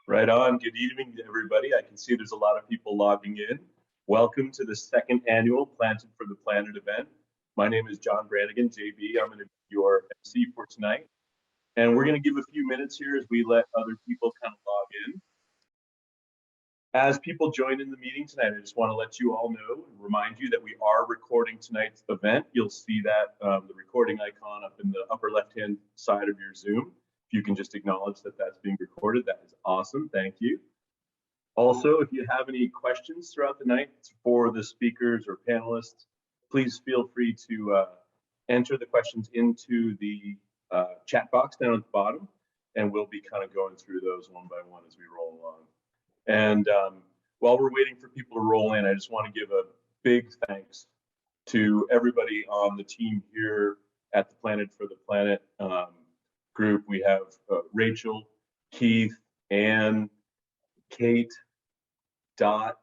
Right on. Good evening to everybody. I can see there's a lot of people logging in. Welcome to the second annual Planted for the Planet event. My name is John Brannigan, JB. I'm going to be your MC for tonight. And we're going to give a few minutes here as we let other people kind of log in. As people join in the meeting tonight, I just want to let you all know and remind you that we are recording tonight's event. You'll see that the recording icon up in the upper left-hand side of your Zoom. If you can just acknowledge that that's being recorded, that is awesome. Thank you. Also, if you have any questions throughout the night for the speakers or panelists, please feel free to enter the questions into the chat box down at the bottom, and we'll be kind of going through those one by one as we roll along. And while we're waiting for people to roll in, I just want to give a big thanks to everybody on the team here at the Planted for the Planet group. We have Rachel, Keith, Anne, Kate, Dot,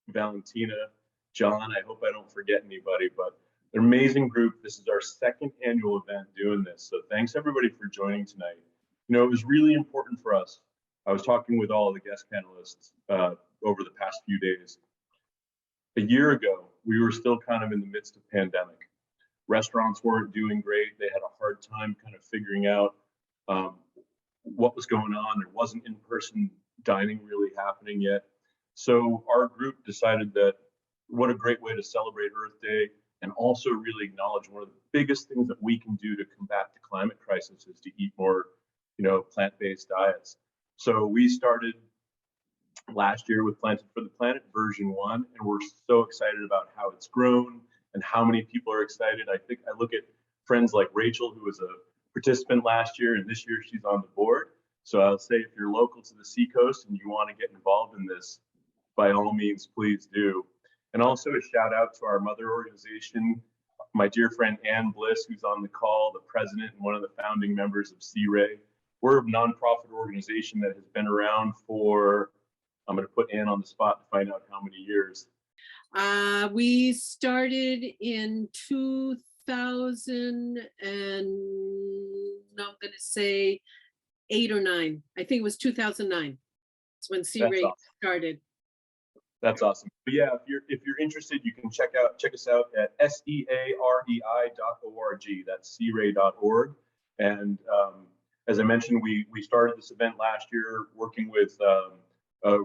Valentina, John. I hope I don't forget anybody, but an amazing group. This is our second annual event doing this. So thanks everybody for joining tonight. You know, it was really important for us. I was talking with all of the guest panelists over the past few days. A year ago, we were still kind of in the midst of pandemic. Restaurants weren't doing great. They had a hard time kind of figuring out what was going on. There wasn't in-person dining really happening yet. So our group decided that what a great way to celebrate Earth Day and also really acknowledge one of the biggest things that we can do to combat the climate crisis is to eat more, plant-based diets. So we started last year with Planted for the Planet version 1, and we're so excited about how it's grown and how many people are excited. I think I look at friends like Rachel, who was a participant last year, and this year she's on the board. So I'll say if you're local to the Seacoast and you want to get involved in this, by all means, please do. And also a shout out to our mother organization, my dear friend Ann Bliss, who's on the call, the president and one of the founding members of CRAE. We're a nonprofit organization that has been around for, I'm going to put Ann on the spot to find out how many years. We started in 2000 and I'm going to say 8 or 9. I think it was 2009. It's when CRAE started. That's awesome. But yeah, if you're interested, you can check us out at searei.org. That's CRAE.org. And as I mentioned, we started this event last year working with a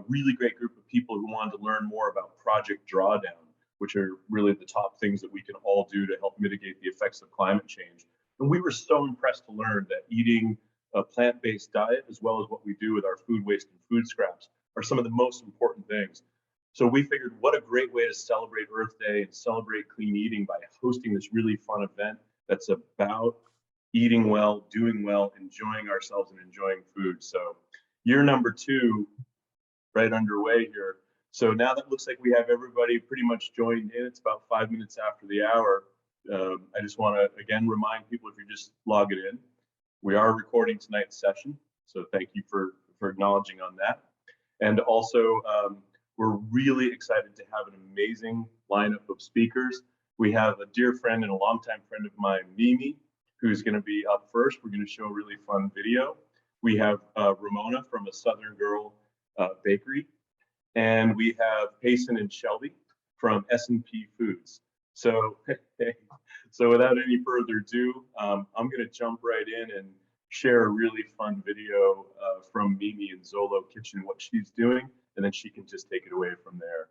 really great group of people who wanted to learn more about Project Drawdown, which are really the top things that we can all do to help mitigate the effects of climate change. And we were so impressed to learn that eating a plant-based diet, as well as what we do with our food waste and food scraps, are some of the most important things. So we figured what a great way to celebrate Earth Day and celebrate clean eating by hosting this really fun event that's about eating well, doing well, enjoying ourselves and enjoying food. So year number 2, right underway here. So now that looks like we have everybody pretty much joined in. It's about 5 minutes after the hour. I just want to again remind people, if you're just logging in, we are recording tonight's session. So thank you for acknowledging on that. And also, we're really excited to have an amazing lineup of speakers. We have a dear friend and a longtime friend of mine, Mimi, who's going to be up first. We're going to show a really fun video. We have Ramona from A Southern Girl Bakery, and we have Payson and Shelby from S&P Foods. So, so without any further ado, I'm going to jump right in and share a really fun video from Mimi and Zolo Kitchen, what she's doing, and then she can just take it away from there.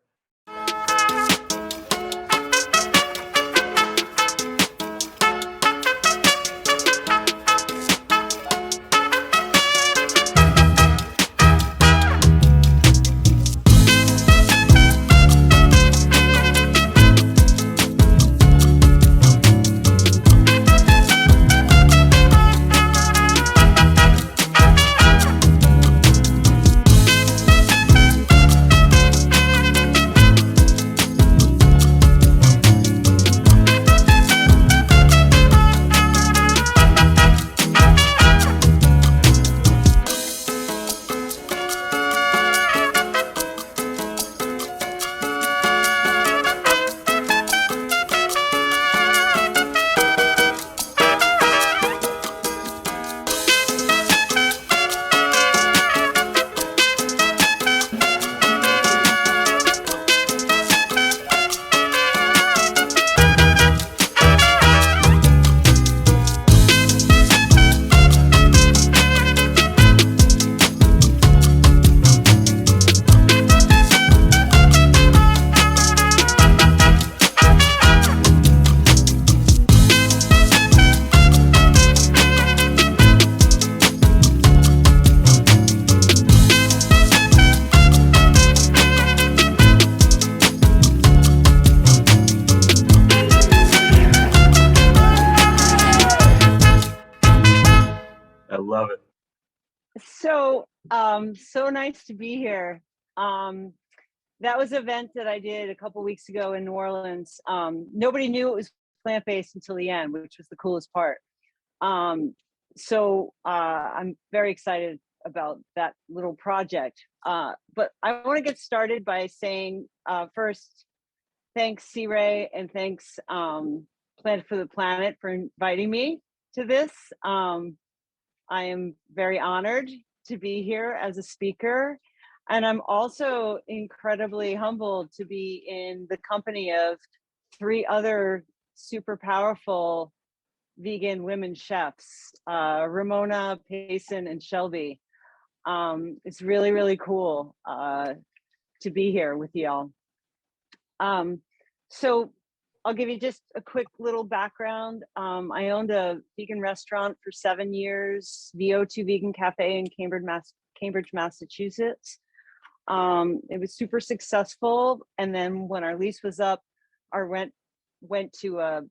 So nice to be here. That was an event that I did a couple weeks ago in New Orleans. Nobody knew it was plant-based until the end, which was the coolest part. I'm very excited about that little project. But I want to get started by saying first, thanks Sea Ray, and thanks Plant for the Planet for inviting me to this. I am very honored to be here as a speaker. And I'm also incredibly humbled to be in the company of 3 other super powerful vegan women chefs, Ramona, Payson, and Shelby. It's really, really cool to be here with y'all. So I'll give you just a quick little background. I owned a vegan restaurant for 7 years, VO2 Vegan Cafe in Cambridge, Massachusetts. It was super successful. And then when our lease was up, our rent went to a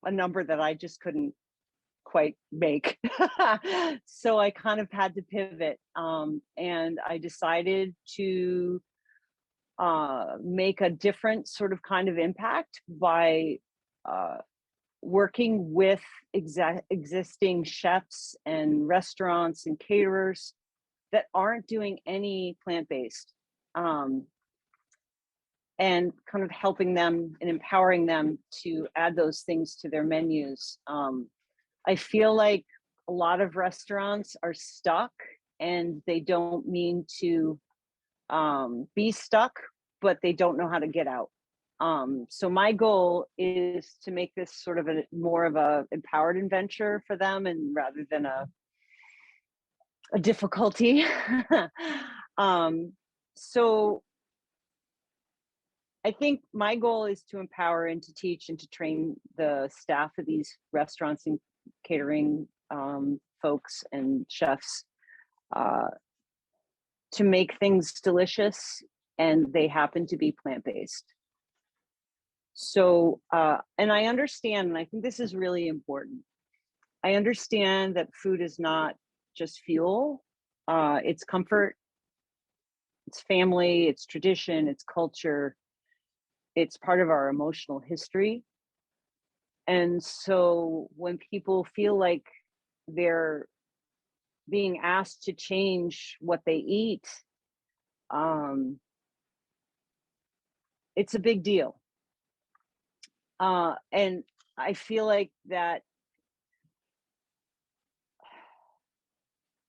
number that I just couldn't quite make. So I kind of had to pivot. And I decided to make a different sort of kind of impact by working with existing chefs and restaurants and caterers that aren't doing any plant-based, and kind of helping them and empowering them to add those things to their menus. I feel like a lot of restaurants are stuck, and they don't mean to be stuck, but they don't know how to get out. So my goal is to make this sort of more of a empowered adventure for them, and rather than a difficulty. So I think my goal is to empower and to teach and to train the staff of these restaurants and catering folks and chefs to make things delicious, and they happen to be plant-based. So, and I understand, and I think this is really important. I understand that food is not just fuel, it's comfort, it's family, it's tradition, it's culture, it's part of our emotional history. And so when people feel like they're being asked to change what they eat, it's a big deal. And I feel like that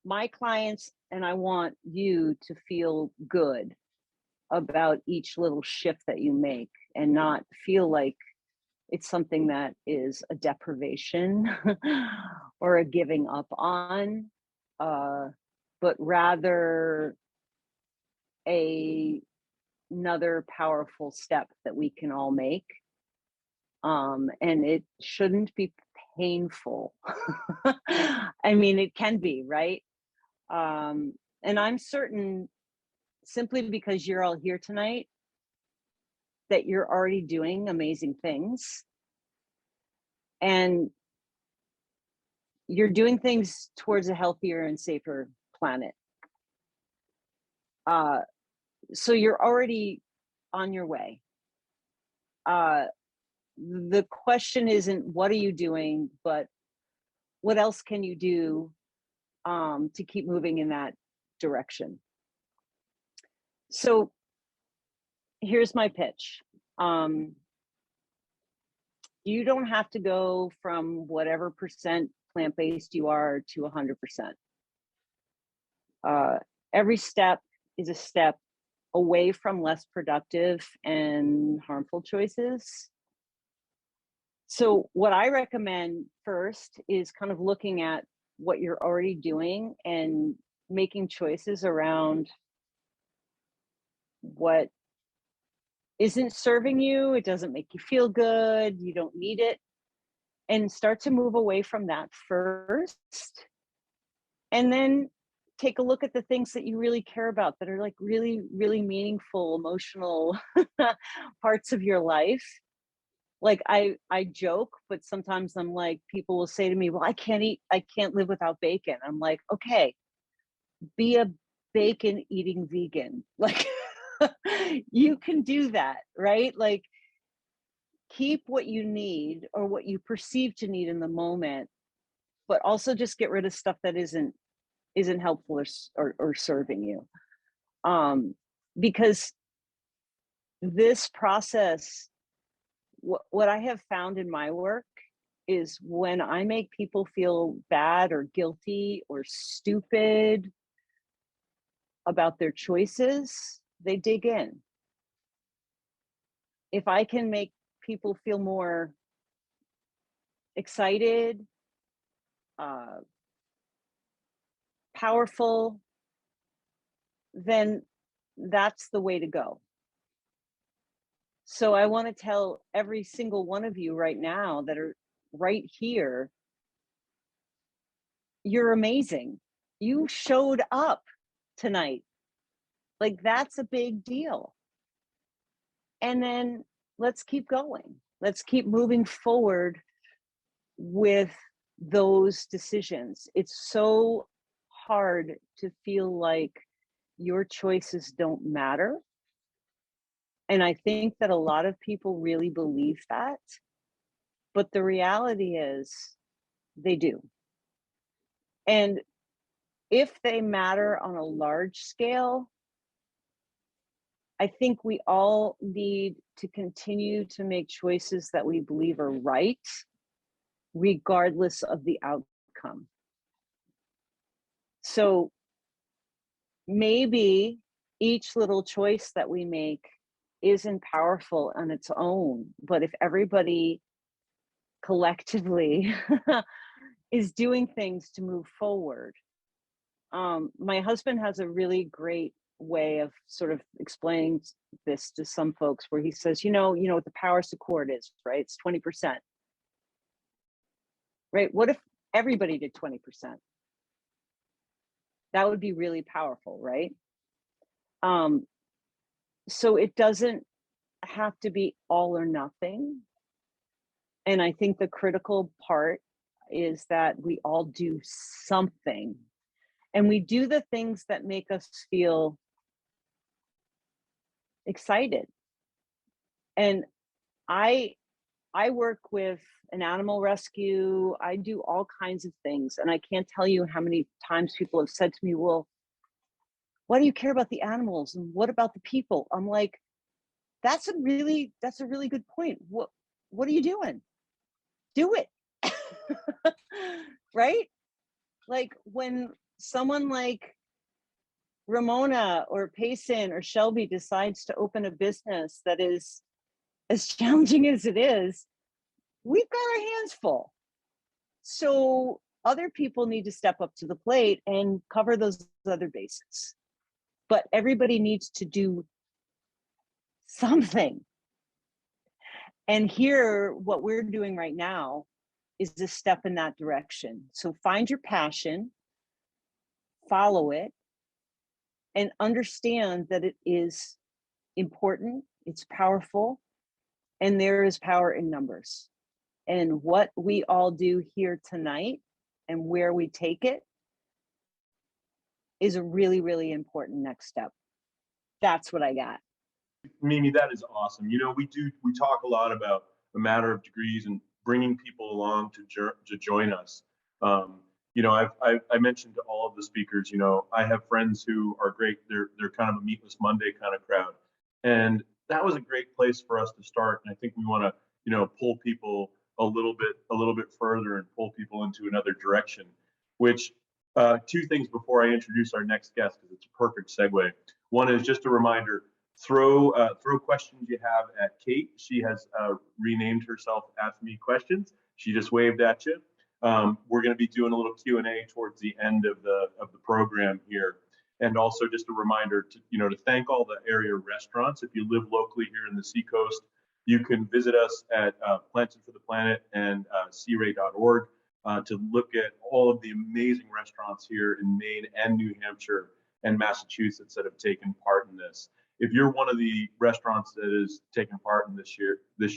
my clients and I want you to feel good about each little shift that you make, and not feel like it's something that is a deprivation or a giving up on, but rather another powerful step that we can all make. And it shouldn't be painful. I mean, it can be, right? And I'm certain, simply because you're all here tonight, that you're already doing amazing things. And you're doing things towards a healthier and safer planet. So you're already on your way. The question isn't what are you doing, but what else can you do to keep moving in that direction? So here's my pitch. You don't have to go from whatever percent plant-based you are to 100%. Every step is a step away from less productive and harmful choices. So what I recommend first is kind of looking at what you're already doing and making choices around what isn't serving you, it doesn't make you feel good, you don't need it, and start to move away from that first. And then take a look at the things that you really care about, that are like really, really meaningful, emotional parts of your life. Like I joke, but sometimes I'm like, people will say to me, well, I can't live without bacon. I'm like, okay, be a bacon eating vegan. Like, you can do that, right? Like, keep what you need or what you perceive to need in the moment, but also just get rid of stuff that isn't helpful or serving you. Because this process, what I have found in my work is when I make people feel bad or guilty or stupid about their choices, they dig in. If I can make people feel more excited, uh, powerful, then that's the way to go. So I want to tell every single one of you right now that are right here, you're amazing. You showed up tonight. Like, that's a big deal. And then let's keep going. Let's keep moving forward with those decisions. It's so hard to feel like your choices don't matter. And I think that a lot of people really believe that. But the reality is they do. And if they matter on a large scale, I think we all need to continue to make choices that we believe are right, regardless of the outcome. So maybe each little choice that we make isn't powerful on its own, but if everybody collectively is doing things to move forward. My husband has a really great way of sort of explaining this to some folks, where he says, you know what the power support is, right? It's 20%. Right? What if everybody did 20%? That would be really powerful, right? So it doesn't have to be all or nothing. And I think the critical part is that we all do something, and we do the things that make us feel excited. And I work with an animal rescue. I do all kinds of things, and I can't tell you how many times people have said to me, well, why do you care about the animals and what about the people? I'm like, that's a really good point. What are you doing? Do it. Right? Like, when someone like Ramona or Payson or Shelby decides to open a business that is as challenging as it is, we've got our hands full. So other people need to step up to the plate and cover those other bases. But everybody needs to do something. And here, what we're doing right now is a step in that direction. So find your passion, follow it, and understand that it is important, it's powerful, and there is power in numbers. And what we all do here tonight and where we take it is a really, really important next step. That's what I got. Mimi, that is awesome. You know, we talk a lot about a matter of degrees and bringing people along to join us. You know, I mentioned to all of the speakers, you know, I have friends who are great. They're kind of a Meatless Monday kind of crowd, and that was a great place for us to start. And I think we want to, you know, pull people a little bit further and pull people into another direction. Which two things before I introduce our next guest, because it's a perfect segue. One is just a reminder. Throw questions you have at Kate. She has renamed herself Ask Me Questions. She just waved at you. We're going to be doing a little Q&A towards the end of the program here, and also just a reminder to thank all the area restaurants. If you live locally here in the Seacoast, you can visit us at Planted for the Planet and CRA.org to look at all of the amazing restaurants here in Maine and New Hampshire and Massachusetts that have taken part in this. If you're one of the restaurants that is taking part in this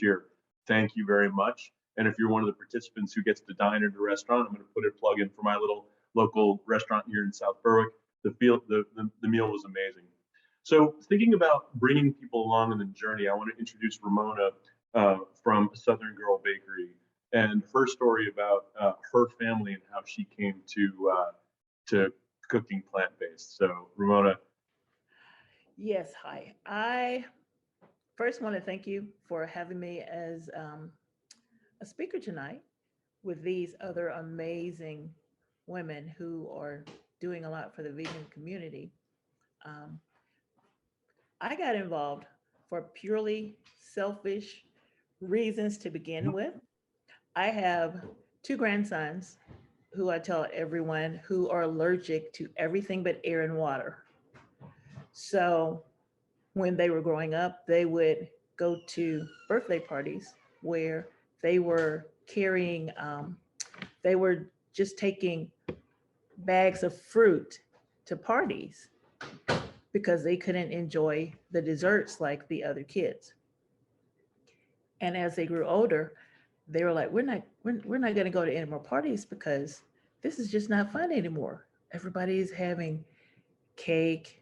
year, thank you very much. And if you're one of the participants who gets to dine at a restaurant, I'm going to put a plug in for my little local restaurant here in South Berwick. the meal was amazing. So thinking about bringing people along in the journey, I want to introduce Ramona from Southern Girl Bakery and her story about her family and how she came to cooking plant-based. So Ramona, Yes, hi. I first want to thank you for having me as a speaker tonight with these other amazing women who are doing a lot for the vegan community. Um, I got involved for purely selfish reasons to begin with. I have two grandsons who I tell everyone who are allergic to everything but air and water. So when they were growing up, they would go to birthday parties where they were carrying, they were just taking bags of fruit to parties because they couldn't enjoy the desserts like the other kids. And as they grew older, they were like, we're not going to go to any more parties because this is just not fun anymore. Everybody's having cake,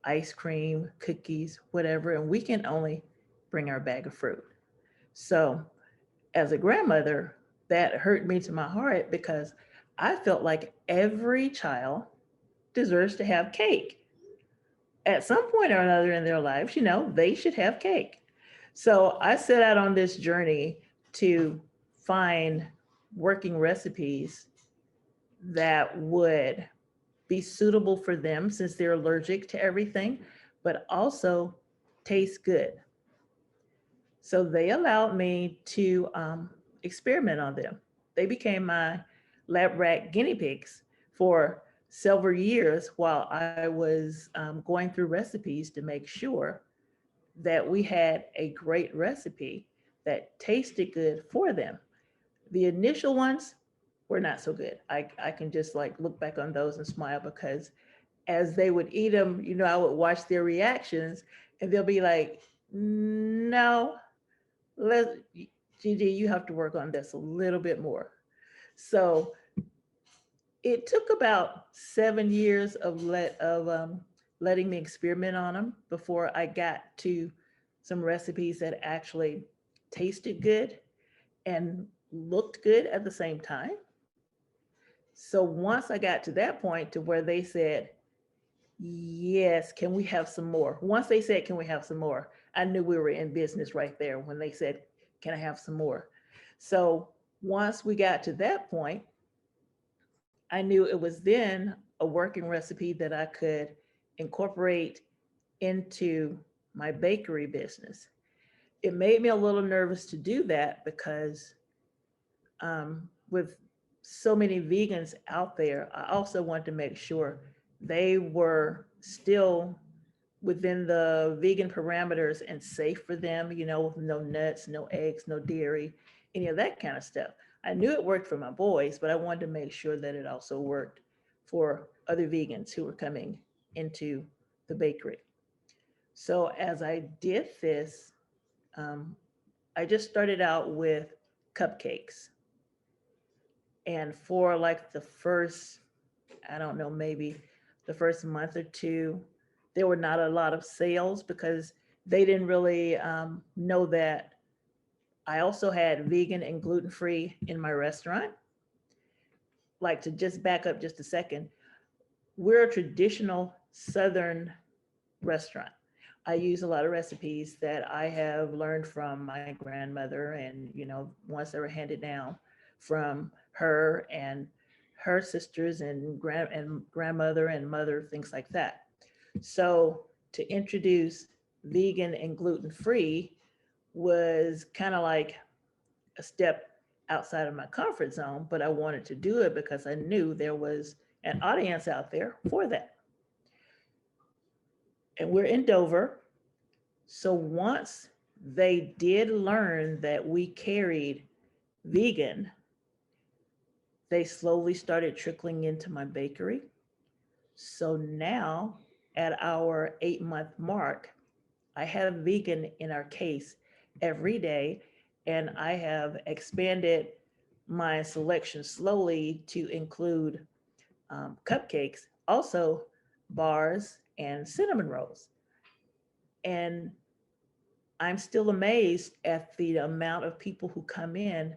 ice cream, cookies, whatever, and we can only bring our bag of fruit. So as a grandmother, that hurt me to my heart because I felt like every child deserves to have cake. At some point or another in their lives, they should have cake. So I set out on this journey to find working recipes that would be suitable for them since they're allergic to everything, but also taste good. So they allowed me to experiment on them. They became my lab rat guinea pigs for several years while I was going through recipes to make sure that we had a great recipe that tasted good for them. The initial ones were not so good. I can just like look back on those and smile because as they would eat them, I would watch their reactions and they'll be like, no, let Gigi, you have to work on this a little bit more. So it took about 7 years of letting me experiment on them before I got to some recipes that actually tasted good and looked good at the same time. So once I got to that point to where they said, yes, can we have some more? Once they said, can we have some more? I knew we were in business right there when they said, can I have some more? So once we got to that point, I knew it was then a working recipe that I could incorporate into my bakery business. It made me a little nervous to do that because with so many vegans out there, I also wanted to make sure they were still within the vegan parameters and safe for them, with no nuts, no eggs, no dairy, any of that kind of stuff. I knew it worked for my boys, but I wanted to make sure that it also worked for other vegans who were coming into the bakery. So as I did this, I just started out with cupcakes. And for like the first, I don't know, maybe the first month or two, there were not a lot of sales because they didn't really know that I also had vegan and gluten-free in my restaurant. Like to just back up just a second, we're a traditional Southern restaurant. I use a lot of recipes that I have learned from my grandmother and, ones that were handed down from her and her sisters and grandmother and mother, things like that. So to introduce vegan and gluten-free was kind of like a step outside of my comfort zone, but I wanted to do it because I knew there was an audience out there for that. And we're in Dover. So once they did learn that we carried vegan, they slowly started trickling into my bakery. So now at our 8-month mark, I have vegan in our case every day, and I have expanded my selection slowly to include cupcakes also bars and cinnamon rolls. And I'm still amazed at the amount of people who come in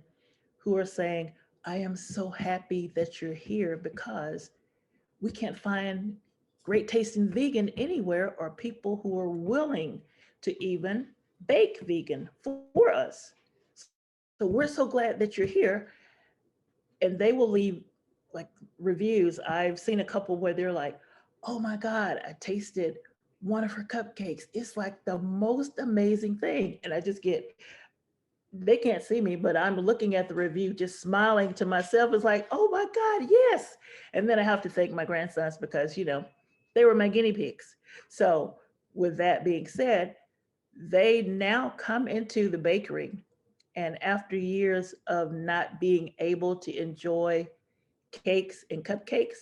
who are saying, I am so happy that you're here because we can't find great tasting vegan anywhere, or people who are willing to even bake vegan for us. So we're so glad that you're here. And they will leave like reviews. I've seen a couple where they're like, oh my God, I tasted one of her cupcakes. It's like the most amazing thing. And I just get, they can't see me, but I'm looking at the review, just smiling to myself. It's like, oh my God, yes. And then I have to thank my grandsons because, you know, they were my guinea pigs. So with that being said, they now come into the bakery, and after years of not being able to enjoy cakes and cupcakes,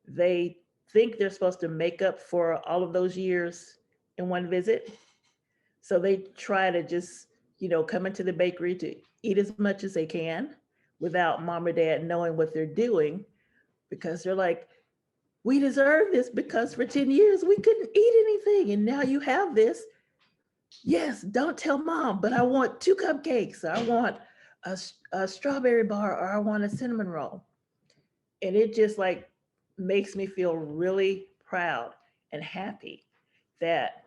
they think they're supposed to make up for all of those years in one visit. So they try to just, you know, come into the bakery to eat as much as they can without mom or dad knowing what they're doing, because they're like, we deserve this because for 10 years we couldn't eat anything. And now you have this. Yes, don't tell mom, but I want 2 cupcakes. I want a strawberry bar, or I want a cinnamon roll. And it just like makes me feel really proud and happy that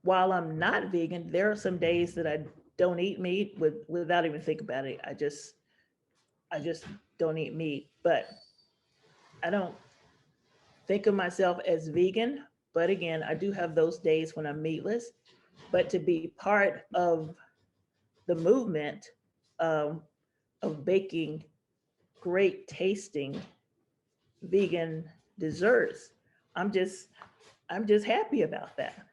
while I'm not vegan, there are some days that I don't eat meat without even thinking about it. I just don't eat meat, but I don't think of myself as vegan. But again, I do have those days when I'm meatless. But to be part of the movement of baking great tasting vegan desserts, I'm just happy about that.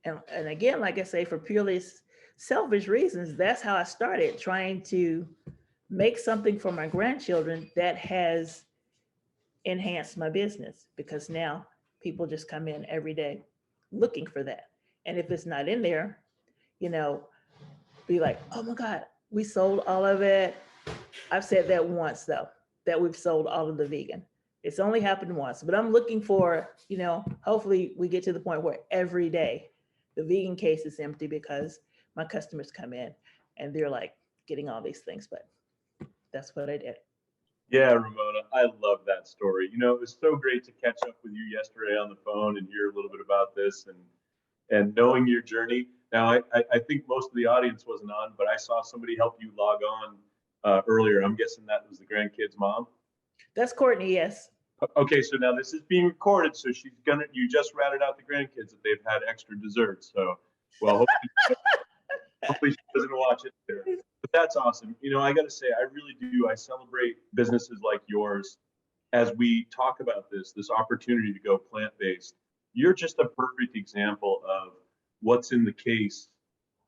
And again, like I say, for purely selfish reasons, that's how I started, trying to make something for my grandchildren that has enhanced my business, because now people just come in every day looking for that. And if it's not in there, you know, be like, oh my God, we sold all of it. I've said that once though, that we've sold all of the vegan. It's only happened once, but I'm looking for, you know, hopefully we get to the point where every day the vegan case is empty because my customers come in and they're like getting all these things, but that's what I did. Yeah, Ramona, I love that story. You know, it was so great to catch up with you yesterday on the phone and hear a little bit about this and knowing your journey. Now, I think most of the audience wasn't on, but I saw somebody help you log on earlier. I'm guessing that was the grandkid's mom. That's Courtney, yes. Okay, so now this is being recorded, so you just ratted out the grandkids that they've had extra desserts. So, well, hopefully she doesn't watch it there. But that's awesome. You know, I got to say, I really do. I celebrate businesses like yours as we talk about this opportunity to go plant-based. You're just a perfect example of what's in the case.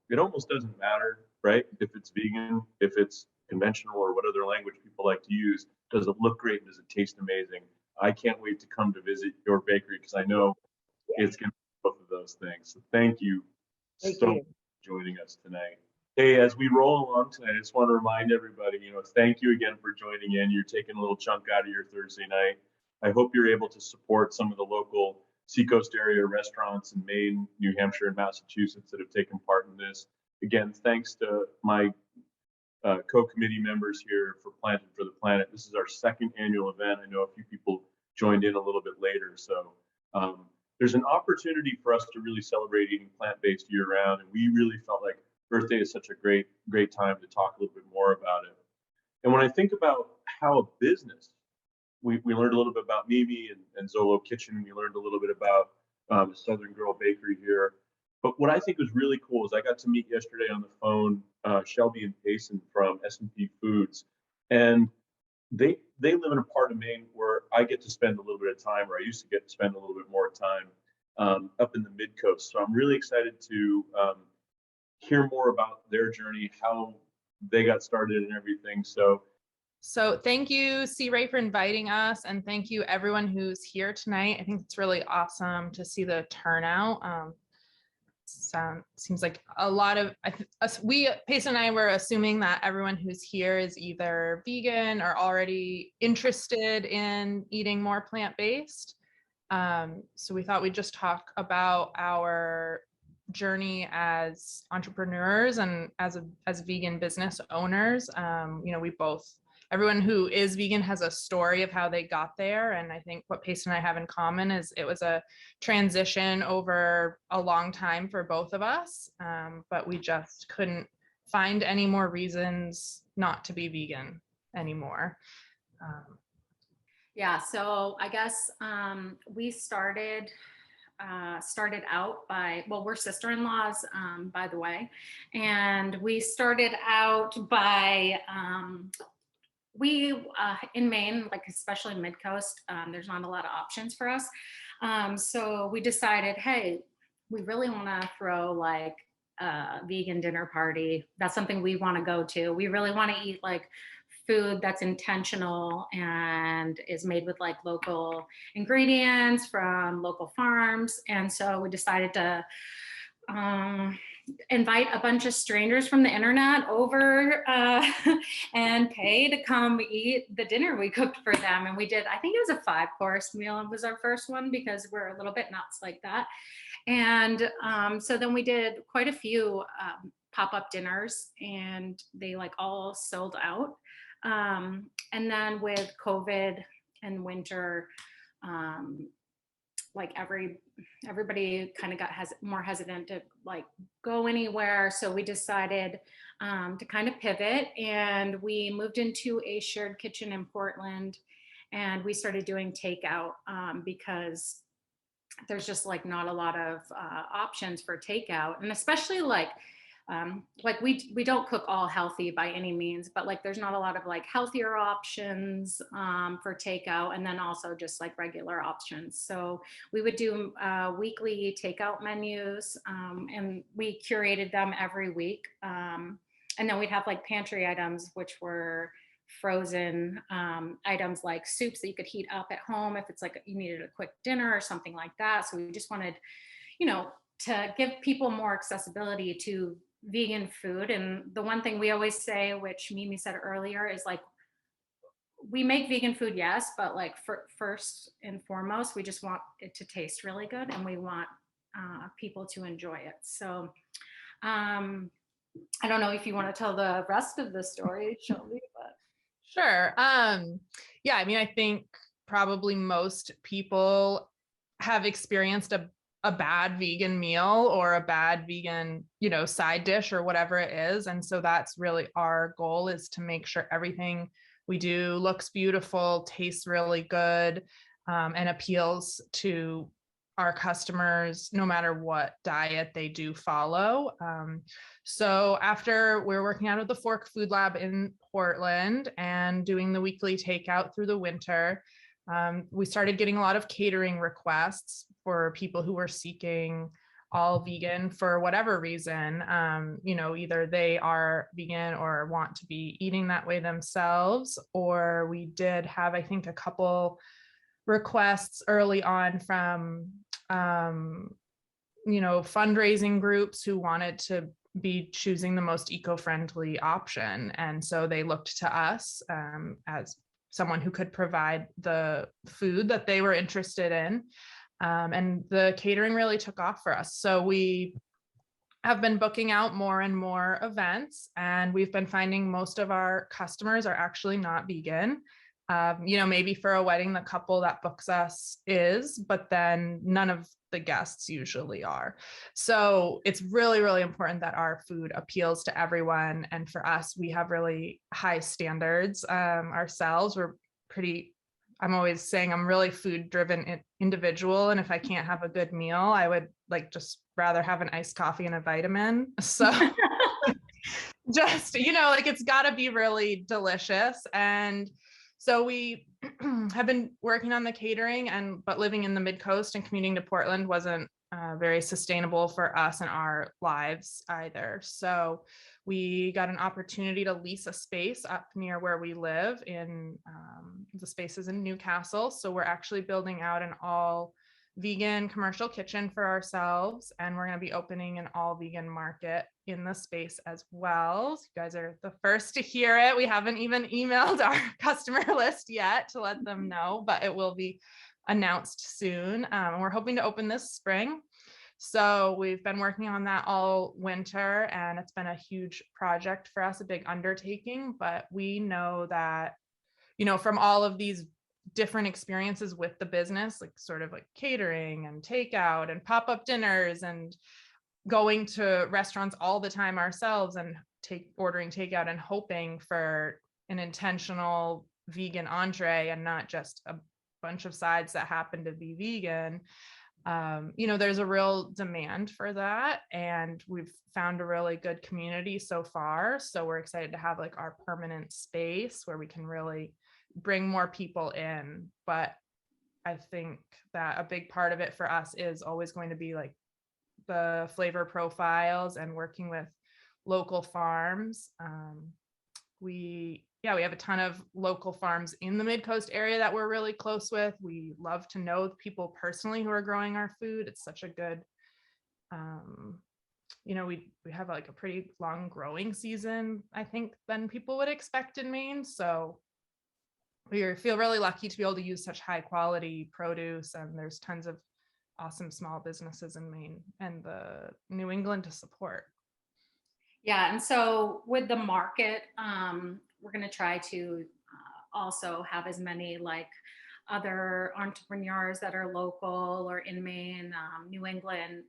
It almost doesn't matter, right? If it's vegan, if it's conventional, or what other language people like to use. Does it look great? Does it taste amazing? I can't wait to come to visit your bakery because I know it's going to be both of those things. So thank you Thank so you. much for joining us tonight. Hey, as we roll along tonight, I just want to remind everybody, you know, thank you again for joining in. You're taking a little chunk out of your Thursday night. I hope you're able to support some of the local Seacoast area restaurants in Maine, New Hampshire, and Massachusetts that have taken part in this. Again, thanks to my co-committee members here for Planted for the Planet. This is our second annual event. I know a few people joined in a little bit later. So there's an opportunity for us to really celebrate eating plant-based year-round. And we really felt like Earth Day is such a great time to talk a little bit more about it. And when I think about how a business, we learned a little bit about Mimi and Zolo Kitchen. We learned a little bit about Southern Girl Bakery here. But what I think was really cool is I got to meet yesterday on the phone Shelby and Payson from S&P Foods, and they live in a part of Maine where I get to spend a little bit of time, or I used to get to spend a little bit more time up in the mid coast. So I'm really excited to hear more about their journey, how they got started and everything. So thank you, C. Ray, for inviting us, and thank you everyone who's here tonight. I think it's really awesome to see the turnout. Seems like a lot of Payson and I were assuming that everyone who's here is either vegan or already interested in eating more plant-based. So we thought we'd just talk about our journey as entrepreneurs and as vegan business owners. Everyone who is vegan has a story of how they got there. And I think what Pace and I have in common is it was a transition over a long time for both of us, but we just couldn't find any more reasons not to be vegan anymore. Yeah, so I guess we started out by, well, we're sister-in-laws, by the way, and we started out by in Maine, like especially mid-coast, there's not a lot of options for us. So we decided, hey, we really want to throw like a vegan dinner party. That's something we want to go to. We really want to eat like food that's intentional and is made with like local ingredients from local farms. And so we decided to invite a bunch of strangers from the internet over and pay to come eat the dinner we cooked for them. And we did, I think it was a 5-course meal. It was our first one because we're a little bit nuts like that. And so then we did quite a few pop-up dinners, and they like all sold out. And then with COVID and winter, like everybody kind of got more hesitant to like go anywhere. So we decided to kind of pivot, and we moved into a shared kitchen in Portland, and we started doing takeout because there's just like not a lot of options for takeout. And especially like we don't cook all healthy by any means, but like there's not a lot of like healthier options for takeout, and then also just like regular options. So we would do weekly takeout menus, and we curated them every week. And then we'd have like pantry items, which were frozen items like soups that you could heat up at home if it's like you needed a quick dinner or something like that. So we just wanted, to give people more accessibility to vegan food. And the one thing we always say, which Mimi said earlier, is like, we make vegan food, yes, but like first and foremost, we just want it to taste really good, and we want people to enjoy it. So I don't know if you want to tell the rest of the story, Shelby, but. Sure. Yeah, I mean, I think probably most people have experienced a bad vegan meal or a bad vegan, side dish or whatever it is. And so that's really our goal, is to make sure everything we do looks beautiful, tastes really good, and appeals to our customers, no matter what diet they do follow. So after we're working out of the Fork Food Lab in Portland and doing the weekly takeout through the winter, we started getting a lot of catering requests for people who were seeking all vegan for whatever reason. Either they are vegan or want to be eating that way themselves, or we did have, I think, a couple requests early on from fundraising groups who wanted to be choosing the most eco-friendly option. And so they looked to us as someone who could provide the food that they were interested in. And the catering really took off for us. So we have been booking out more and more events, and we've been finding most of our customers are actually not vegan. Maybe for a wedding, the couple that books us is, but then none of the guests usually are. So it's really, really important that our food appeals to everyone. And for us, we have really high standards ourselves. I'm always saying I'm really food driven individual. And if I can't have a good meal, I would like just rather have an iced coffee and a vitamin. So just, it's gotta be really delicious. And so we have been working on the catering, but living in the mid-coast and commuting to Portland wasn't very sustainable for us and our lives either. So we got an opportunity to lease a space up near where we live in the spaces in Newcastle. So we're actually building out an all vegan commercial kitchen for ourselves, and we're going to be opening an all vegan market in the space as well. So you guys are the first to hear it. We haven't even emailed our customer list yet to let them know, but it will be announced soon. We're hoping to open this spring. So we've been working on that all winter, and it's been a huge project for us, a big undertaking, but we know that, you know, from all of these different experiences with the business, like sort of like catering and takeout and pop-up dinners and going to restaurants all the time ourselves and ordering takeout and hoping for an intentional vegan entree and not just a bunch of sides that happen to be vegan. You know, there's a real demand for that, and we've found a really good community so far. So we're excited to have like our permanent space where we can really bring more people in. But I think that a big part of it for us is always going to be like the flavor profiles and working with local farms. We have a ton of local farms in the Mid-Coast area that we're really close with. We love to know the people personally who are growing our food. It's such a good, you know, we have like a pretty long growing season, I think, than people would expect in Maine. So we feel really lucky to be able to use such high quality produce, and there's tons of awesome small businesses in Maine and the New England to support. Yeah, and so with the market, we're going to try to also have as many like other entrepreneurs that are local or in Maine, New England,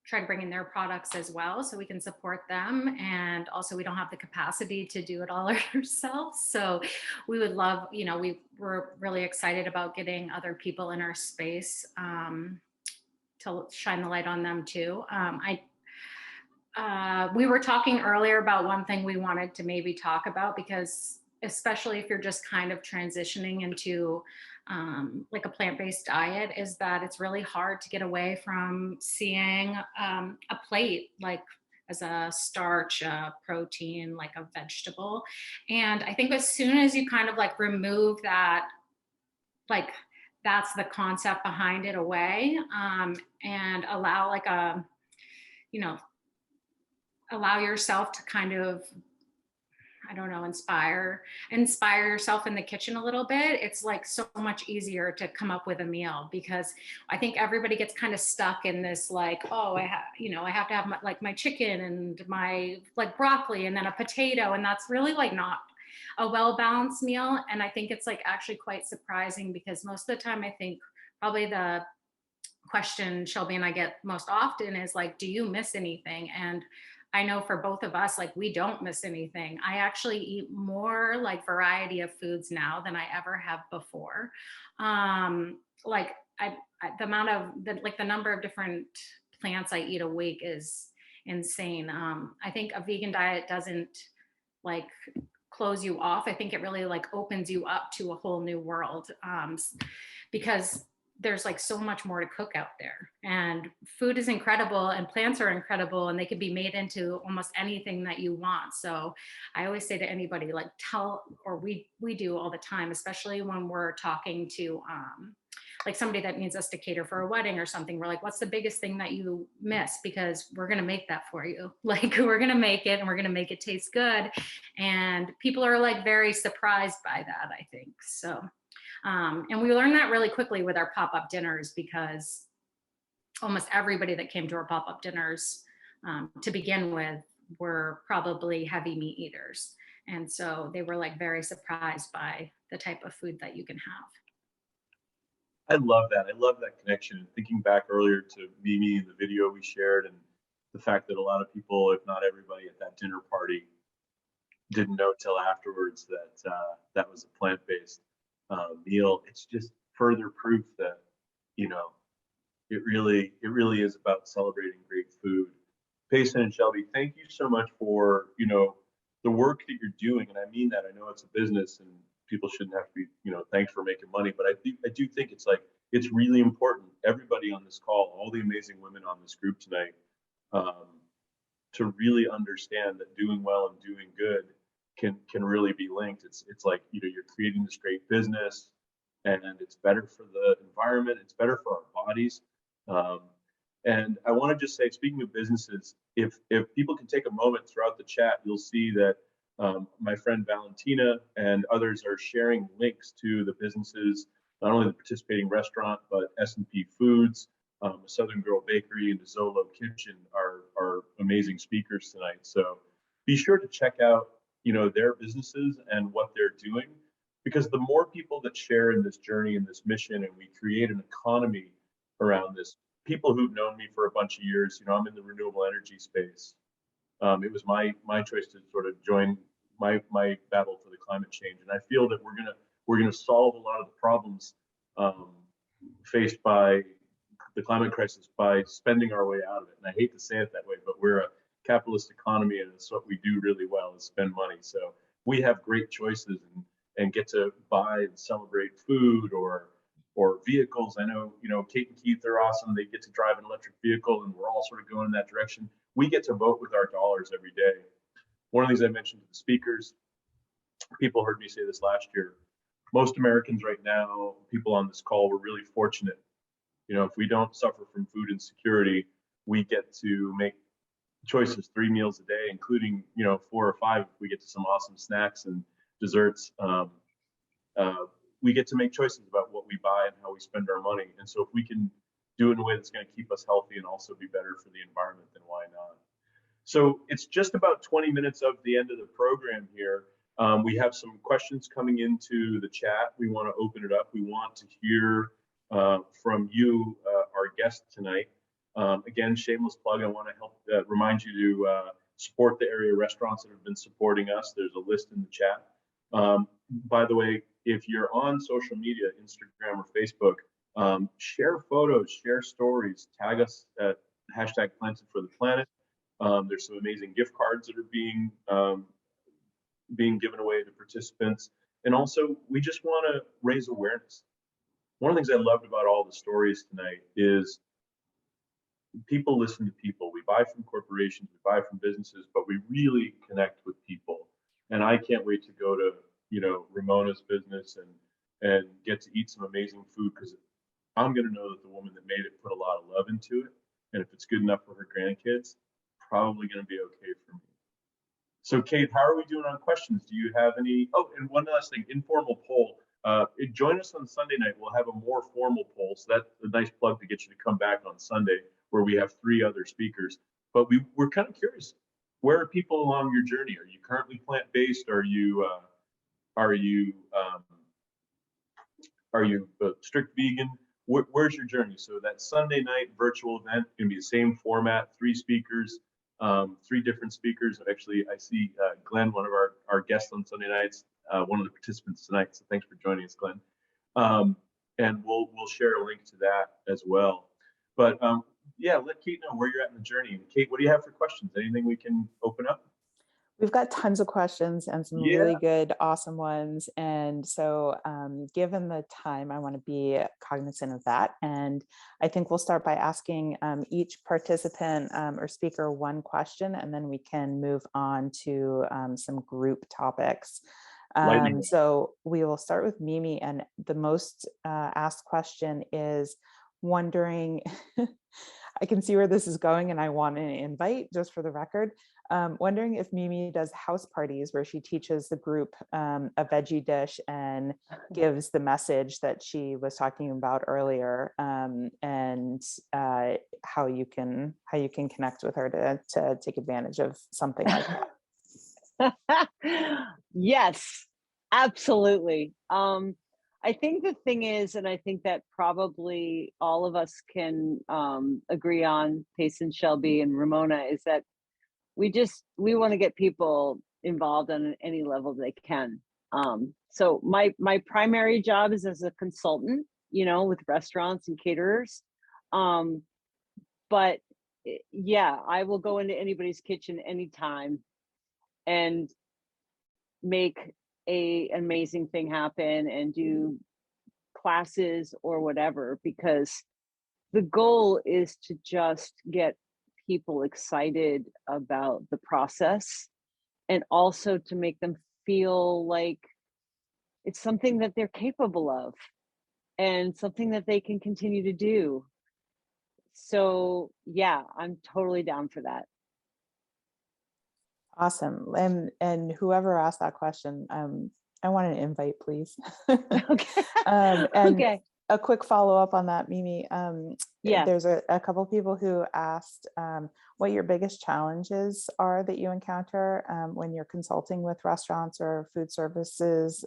try to bring in their products as well so we can support them. And also we don't have the capacity to do it all ourselves. So we would love, you know, we're really excited about getting other people in our space to shine the light on them too. We were talking earlier about one thing we wanted to maybe talk about, because especially if you're just kind of transitioning into like a plant-based diet, is that it's really hard to get away from seeing a plate like as a starch, a protein, like a vegetable. And I think as soon as you kind of like remove that, like that's the concept behind it away, and allow like a, you know, allow yourself to kind of, I don't know, inspire yourself in the kitchen a little bit. It's like so much easier to come up with a meal, because I think everybody gets kind of stuck in this like, oh, I have to have my chicken and my like broccoli and then a potato. And that's really like not a well-balanced meal. And I think it's like actually quite surprising, because most of the time I think probably the question Shelby and I get most often is like, do you miss anything? And I know for both of us, like we don't miss anything. I actually eat more like variety of foods now than I ever have before. Like the amount of the number of different plants I eat a week is insane. I think a vegan diet doesn't like close you off. I think it really like opens you up to a whole new world, because there's like so much more to cook out there, and food is incredible and plants are incredible, and they can be made into almost anything that you want. So I always say to anybody, like we do all the time, especially when we're talking to like somebody that needs us to cater for a wedding or something. We're like, what's the biggest thing that you miss? Because we're going to make that for you. Like we're going to make it, and we're going to make it taste good. And people are like very surprised by that, I think. So and we learned that really quickly with our pop-up dinners, because almost everybody that came to our pop-up dinners to begin with were probably heavy meat eaters. And so they were like very surprised by the type of food that you can have. I love that. I love that connection. And thinking back earlier to Mimi and the video we shared, and the fact that a lot of people, if not everybody at that dinner party, didn't know till afterwards that that was a plant-based meal. It's just further proof that, you know, it really is about celebrating great food. Payson and Shelby, thank you so much for, you know, the work that you're doing. And I mean that. I know it's a business and people shouldn't have to be, you know, thanks for making money, but I do think it's like, it's really important, everybody on this call, all the amazing women on this group tonight, to really understand that doing well and doing good can really be linked. It's like, you know, you're creating this great business, and it's better for the environment, it's better for our bodies. And I want to just say, speaking of businesses, if people can take a moment throughout the chat, you'll see that my friend Valentina and others are sharing links to the businesses not only the participating restaurant, but S&P Foods, Southern Girl Bakery, and DeZolo Kitchen are amazing speakers tonight. So be sure to check out, their businesses and what they're doing, because the more people that share in this journey and this mission, and we create an economy around this. People who've known me for a bunch of years, I'm in the renewable energy space. It was my choice to sort of join my battle for the climate change, and I feel that we're gonna solve a lot of the problems faced by the climate crisis by spending our way out of it. And I hate to say it that way, but we're a capitalist economy, and it's what we do really well is spend money. So we have great choices and get to buy and celebrate food or vehicles. I know, Kate and Keith are awesome. They get to drive an electric vehicle, and we're all sort of going in that direction. We get to vote with our dollars every day. One of the things I mentioned to the speakers, people heard me say this last year. Most Americans right now, people on this call, we're really fortunate. If we don't suffer from food insecurity, we get to make choices 3 meals a day, including, 4 or 5 if we get to some awesome snacks and desserts. We get to make choices about what we buy and how we spend our money. And so if we can do it in a way that's going to keep us healthy and also be better for the environment, then why not? So it's just about 20 minutes of the end of the program here. We have some questions coming into the chat. We want to open it up. We want to hear from you, our guest tonight. Again, shameless plug, I want to help remind you to support the area restaurants that have been supporting us. There's a list in the chat. By the way, if you're on social media, Instagram or Facebook, share photos, share stories, tag us at #PlantedForThePlanet. There's some amazing gift cards that are being given away to participants. And also, we just want to raise awareness. One of the things I loved about all the stories tonight is people listen to people. We buy from corporations, we buy from businesses, but we really connect with people. And I can't wait to go to, Ramona's business and get to eat some amazing food, because I'm going to know that the woman that made it put a lot of love into it. And if it's good enough for her grandkids, probably going to be okay for me. So Kate, how are we doing on questions? Do you have any? Oh, and one last thing, informal poll. Join us on Sunday night. We'll have a more formal poll. So that's a nice plug to get you to come back on Sunday, where we have 3 other speakers. But we're kind of curious, where are people along your journey? Are you currently plant-based? Are you strict vegan? Where's your journey? So that Sunday night virtual event can be the same format, 3 speakers, 3 different speakers. Actually, I see Glenn, one of our guests on Sunday nights, one of the participants tonight. So thanks for joining us, Glenn. And we'll share a link to that as well. But yeah, let Kate know where you're at in the journey. Kate, what do you have for questions? Anything we can open up? We've got tons of questions and some really good, awesome ones. And so given the time, I want to be cognizant of that. And I think we'll start by asking each participant or speaker one question, and then we can move on to some group topics. So we will start with Mimi, and the most asked question is wondering, I can see where this is going and I want an invite just for the record. Wondering if Mimi does house parties where she teaches the group a veggie dish and gives the message that she was talking about earlier, and how you can connect with her to take advantage of something like that. Yes, absolutely. I think the thing is, and I think that probably all of us can agree on, Payson, Shelby, and Ramona, is that we want to get people involved on any level they can. So my primary job is as a consultant, with restaurants and caterers. But yeah, I will go into anybody's kitchen anytime and make an amazing thing happen and do classes or whatever, because the goal is to just get people excited about the process, and also to make them feel like it's something that they're capable of and something that they can continue to do. So yeah, I'm totally down for that. Awesome. And whoever asked that question, I want an invite, please. Okay. And Okay. a quick follow-up on that, Mimi. Yeah. There's a couple people who asked what your biggest challenges are that you encounter when you're consulting with restaurants or food services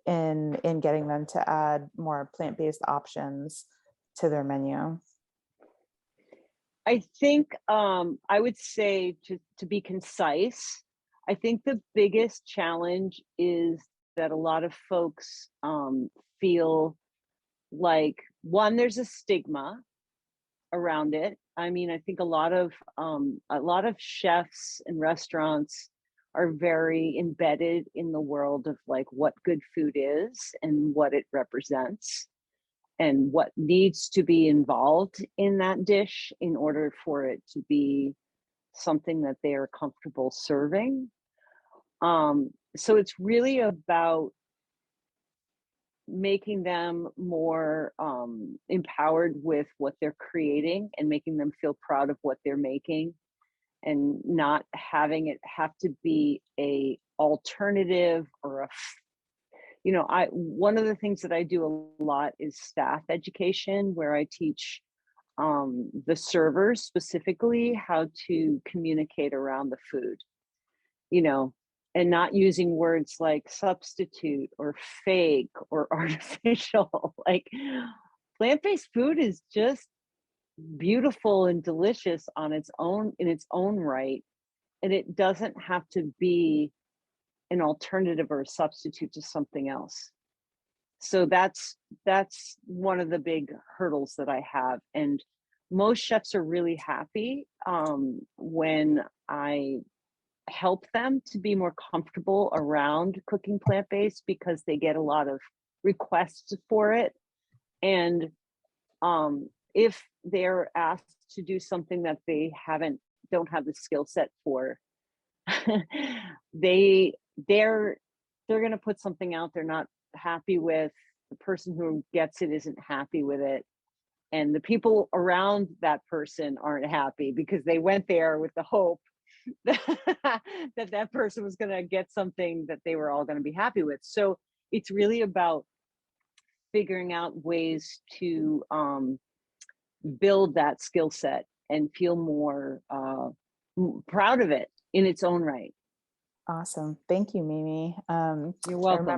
in getting them to add more plant-based options to their menu. I think I would say to be concise, I think the biggest challenge is that a lot of folks feel like, one, there's a stigma around it. I mean, I think a lot of chefs and restaurants are very embedded in the world of like what good food is and what it represents and what needs to be involved in that dish in order for it to be something that they are comfortable serving. So it's really about making them more empowered with what they're creating and making them feel proud of what they're making, and not having it have to be a alternative or a, you know, one of the things that I do a lot is staff education, where I teach the servers specifically how to communicate around the food, you know, and not using words like substitute or fake or artificial. Like, plant-based food is just beautiful and delicious on its own, in its own right, and it doesn't have to be an alternative or a substitute to something else. So that's one of the big hurdles that I have, and most chefs are really happy when I help them to be more comfortable around cooking plant-based, because they get a lot of requests for it. And if they're asked to do something that they don't have the skill set for, they're going to put something out they're not happy with. The person who gets it isn't happy with it, and the people around that person aren't happy because they went there with the hope that person was going to get something that they were all going to be happy with. So it's really about figuring out ways to build that skill set and feel more proud of it in its own right. Awesome. Thank you, Mimi. You're welcome.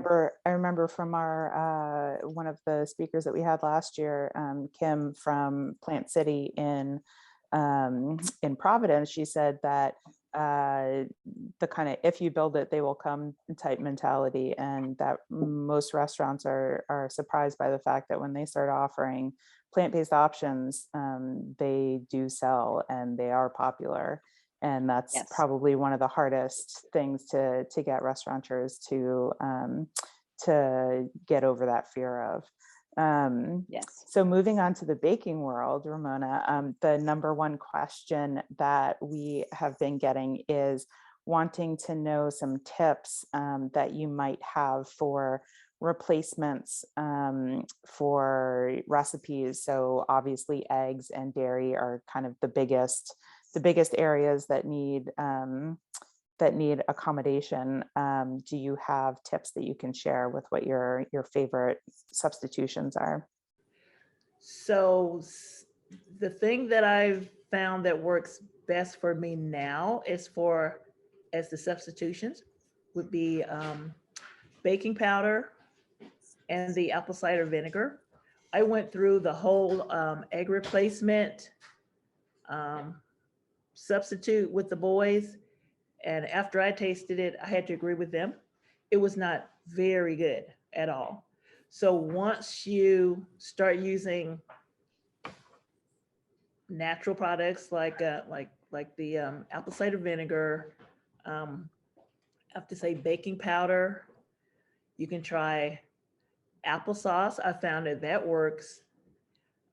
I remember from our one of the speakers that we had last year, Kim from Plant City in Providence. She said that the kind of if you build it, they will come type mentality, and that most restaurants are surprised by the fact that when they start offering plant-based options, they do sell and they are popular. And that's probably one of the hardest things to get restaurateurs to get over that fear of. So moving on to the baking world, Ramona, the number one question that we have been getting is wanting to know some tips that you might have for replacements for recipes. So obviously eggs and dairy are kind of the biggest areas that need accommodation. Do you have tips that you can share with what your favorite substitutions are? So the thing that I've found that works best for me now as the substitutions would be baking powder and the apple cider vinegar. I went through the whole egg replacement substitute with the boys, and after I tasted it, I had to agree with them. It was not very good at all. So once you start using natural products like the apple cider vinegar, I have to say baking powder, you can try applesauce. I found that works.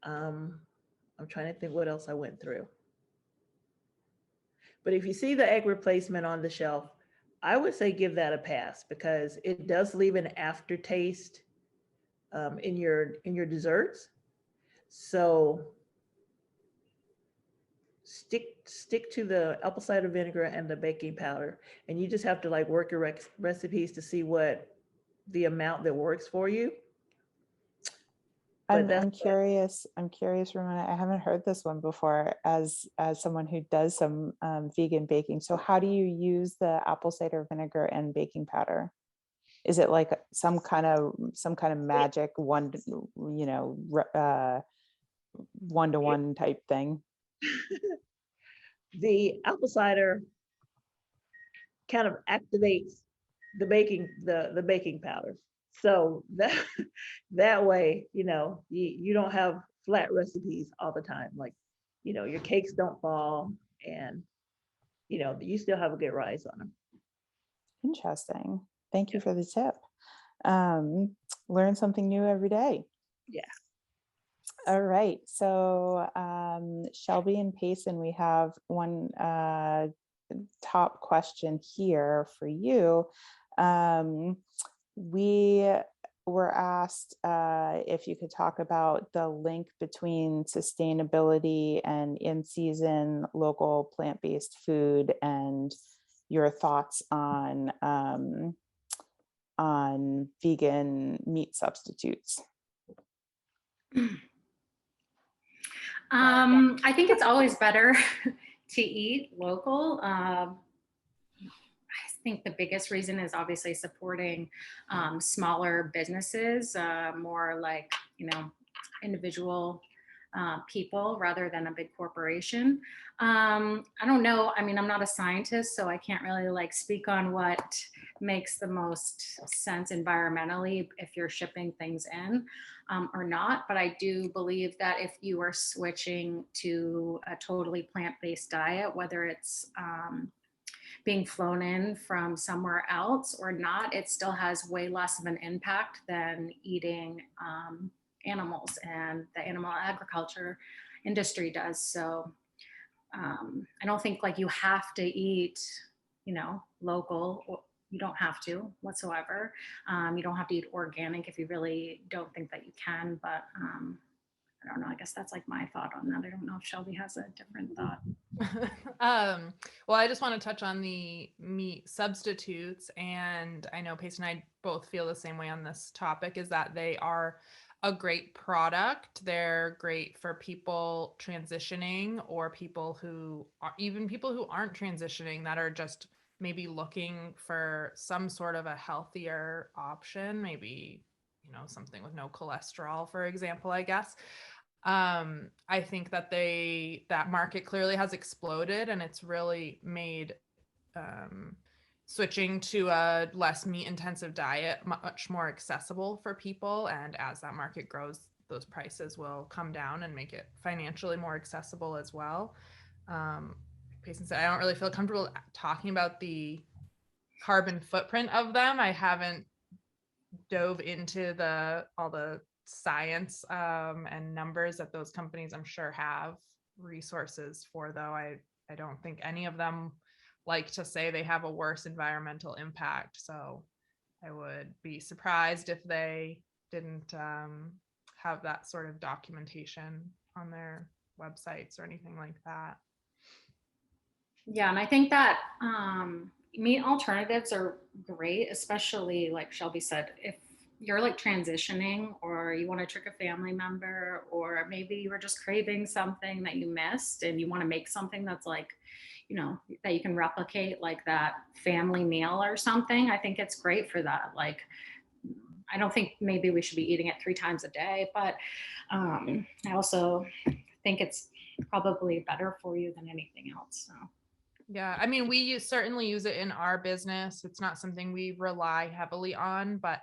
I'm trying to think what else I went through. But if you see the egg replacement on the shelf, I would say give that a pass, because it does leave an aftertaste in your desserts. So stick to the apple cider vinegar and the baking powder, and you just have to like work your recipes to see what the amount that works for you. But I'm curious, Ramona, I haven't heard this one before as someone who does some vegan baking. So how do you use the apple cider vinegar and baking powder? Is it like some kind of magic one-to-one type thing? the apple cider kind of activates the baking powder. So that way, you don't have flat recipes all the time. Like, your cakes don't fall, and you still have a good rise on them. Interesting. Thank you for the tip. Learn something new every day. Yeah. All right. So Shelby and Payson, we have one top question here for you. We were asked if you could talk about the link between sustainability and in-season local plant-based food and your thoughts on vegan meat substitutes. I think it's always better to eat local. I think the biggest reason is obviously supporting smaller businesses, more like, individual people rather than a big corporation. I don't know. I mean, I'm not a scientist, so I can't really speak on what makes the most sense environmentally if you're shipping things in or not. But I do believe that if you are switching to a totally plant-based diet, whether it's being flown in from somewhere else or not, it still has way less of an impact than eating animals, and the animal agriculture industry does. So I don't think you have to eat, local. You don't have to whatsoever. You don't have to eat organic if you really don't think that you can, but I don't know. I guess that's my thought on that. I don't know if Shelby has a different thought. Well, I just want to touch on the meat substitutes, and I know Pace and I both feel the same way on this topic, is that they are a great product. They're great for people transitioning, or people who aren't transitioning, that are just maybe looking for some sort of a healthier option, maybe, something with no cholesterol, for example, I guess. I think that that market clearly has exploded, and it's really made switching to a less meat intensive diet much more accessible for people. And as that market grows, those prices will come down and make it financially more accessible as well. Payson said, I don't really feel comfortable talking about the carbon footprint of them. I haven't dove into all the science and numbers that those companies, I'm sure, have resources for, though. I don't think any of them like to say they have a worse environmental impact. So I would be surprised if they didn't have that sort of documentation on their websites or anything like that. Yeah, and I think that meat alternatives are great, especially like Shelby said, if you're transitioning, or you want to trick a family member, or maybe you were just craving something that you missed and you want to make something that's that you can replicate, like that family meal or something. I think it's great for that. I don't think maybe we should be eating it 3 times a day, but I also think it's probably better for you than anything else. So. Yeah, I mean, we certainly use it in our business. It's not something we rely heavily on, but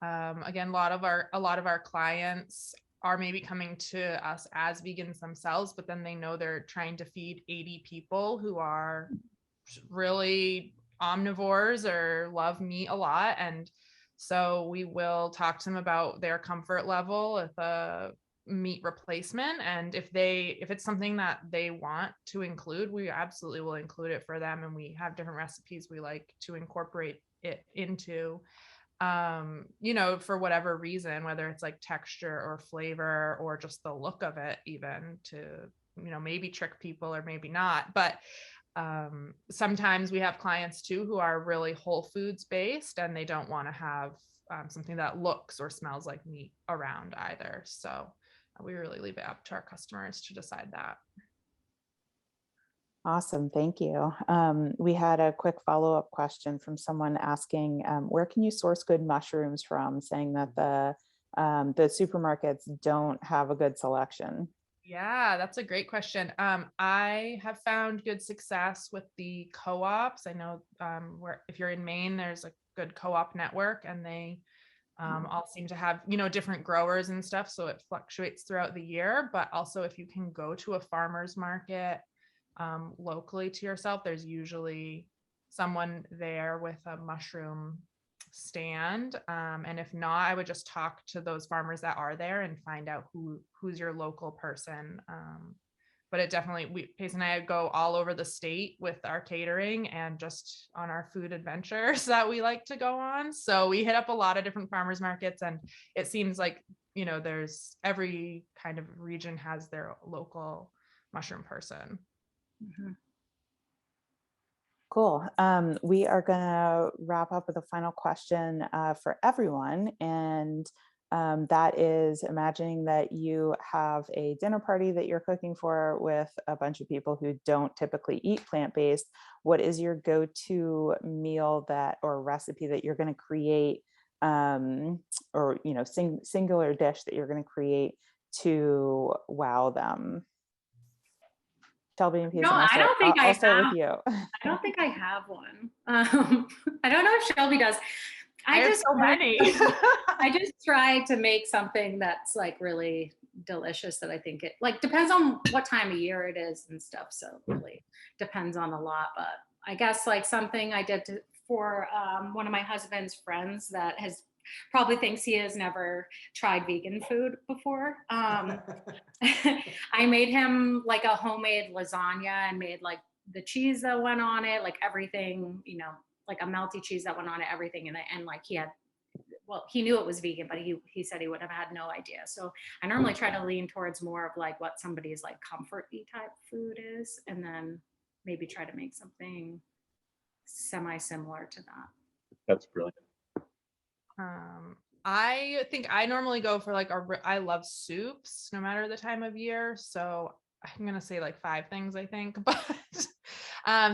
again, a lot of our clients are maybe coming to us as vegans themselves, but then they know they're trying to feed 80 people who are really omnivores or love meat a lot. And so we will talk to them about their comfort level with a meat replacement. And if it's something that they want to include, we absolutely will include it for them. And we have different recipes we like to incorporate it into, for whatever reason, whether it's texture or flavor or just the look of it, even to, maybe trick people or maybe not. But sometimes we have clients too who are really whole foods based, and they don't want to have something that looks or smells like meat around either. So we really leave it up to our customers to decide that. Awesome, thank you. We had a quick follow-up question from someone asking, where can you source good mushrooms from, saying that the supermarkets don't have a good selection? Yeah, that's a great question. I have found good success with the co-ops. I know where if you're in Maine, there's a good co-op network, and they all seem to have, different growers and stuff. So it fluctuates throughout the year. But also, if you can go to a farmer's market locally to yourself, there's usually someone there with a mushroom stand. And if not, I would just talk to those farmers that are there and find out who's your local person. But it definitely, Pace and I go all over the state with our catering and just on our food adventures that we like to go on. So we hit up a lot of different farmers markets, and it seems like, there's every kind of region has their local mushroom person. Cool. We are going to wrap up with a final question for everyone. And that is, imagining that you have a dinner party that you're cooking for with a bunch of people who don't typically eat plant-based. What is your go-to meal or recipe that you're going to create, or singular dish that you're going to create to wow them? Shelby and Peace. No, I don't think I'll start with you. I don't think I have one. I don't know if Shelby does. I have so many. I just try to make something that's like really delicious, that I think it like depends on what time of year it is and stuff. So it really depends on a lot. But I guess like something I did for one of my husband's friends that probably thinks he has never tried vegan food before. I made him like a homemade lasagna and made like the cheese that went on it, like everything, like a melty cheese that went on it, everything. And like he knew it was vegan, but he said he would have had no idea. So I normally try to lean towards more of like what somebody's like comfort-y type food is, and then maybe try to make something semi-similar to that. That's brilliant. I think I normally go for like I love soups no matter the time of year. So I'm going to say like 5 things, I think, but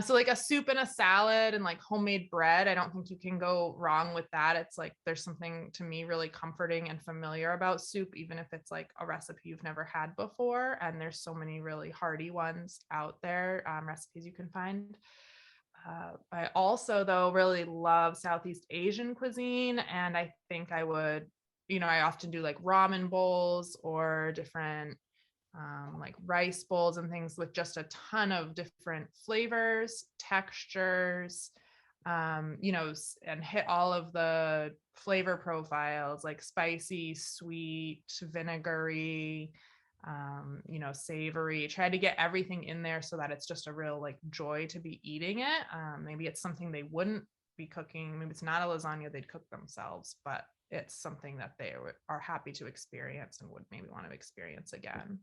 so like a soup and a salad and like homemade bread. I don't think you can go wrong with that. It's like, there's something to me really comforting and familiar about soup, even if it's like a recipe you've never had before. And there's so many really hearty ones out there, recipes you can find. I also, though, really love Southeast Asian cuisine. And I think I would, I often do like ramen bowls or different like rice bowls and things with just a ton of different flavors, textures, and hit all of the flavor profiles like spicy, sweet, vinegary, savory. Try to get everything in there so that it's just a real like joy to be eating it. Maybe it's something they wouldn't be cooking. Maybe it's not a lasagna they'd cook themselves, but it's something that they are happy to experience and would maybe want to experience again.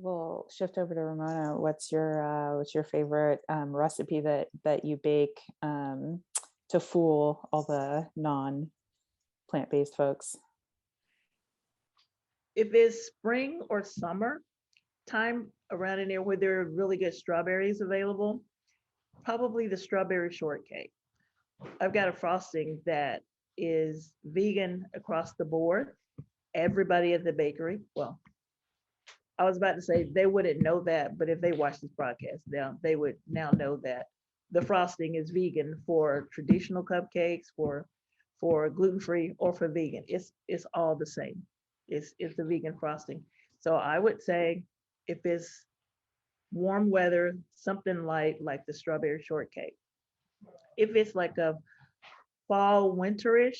We'll shift over to Ramona. What's your favorite recipe that you bake to fool all the non-plant-based folks? If it's spring or summer time around in there where there are really good strawberries available, probably the strawberry shortcake. I've got a frosting that is vegan across the board. Everybody at the bakery, well, I was about to say they wouldn't know that, but if they watch this broadcast now, they would now know that the frosting is vegan for traditional cupcakes, for gluten-free or for vegan. It's all the same. It's the vegan frosting. So I would say if it's warm weather, something light like the strawberry shortcake. If it's like a fall winterish,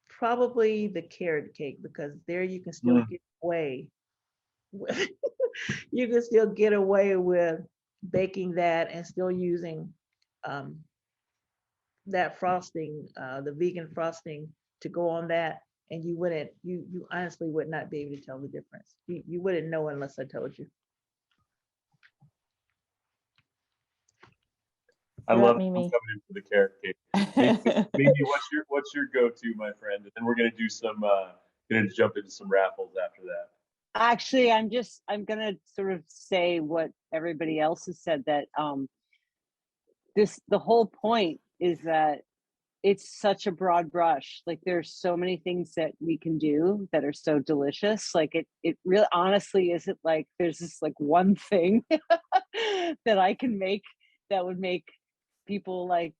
probably the carrot cake, because there you can still get away with, you can still get away with baking that and still using that frosting, the vegan frosting to go on that. And you honestly would not be able to tell the difference. You wouldn't know unless I told you. I You're up, love I'm Mimi. coming in for the carrot cake. Maybe what's your go-to, my friend? And then we're gonna do some gonna jump into some raffles after that. Actually, I'm gonna sort of say what everybody else has said, that the whole point is that it's such a broad brush. Like there's so many things that we can do that are so delicious. Like it really honestly isn't like there's this like one thing that I can make that would make people like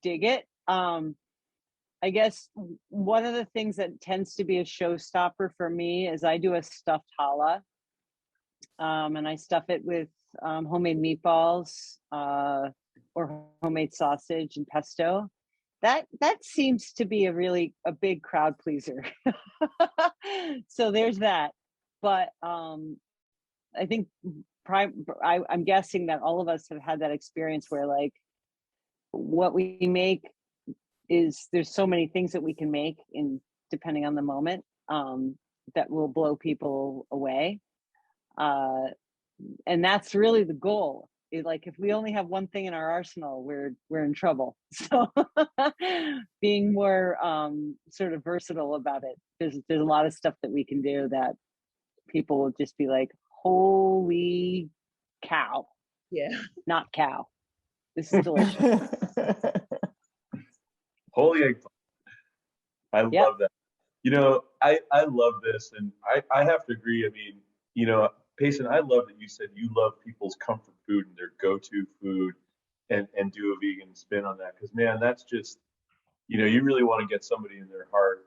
dig it. I guess one of the things that tends to be a showstopper for me is I do a stuffed challah, and I stuff it with homemade meatballs or homemade sausage and pesto. That seems to be a big crowd pleaser. So there's that. But I think I'm guessing that all of us have had that experience where like what we make is there's so many things that we can make in depending on the moment, that will blow people away. And that's really the goal. Like if we only have one thing in our arsenal, we're in trouble. So being more sort of versatile about it. There's a lot of stuff that we can do that people will just be like, holy cow. Yeah. Not cow. This is delicious. Holy eggplant. I Yep. love that. You know, I love this, and I have to agree. I mean, you know, Payson, I love that you said you love people's comfort food and their go-to food, and do a vegan spin on that. Because man, that's just, you know, you really want to get somebody in their heart.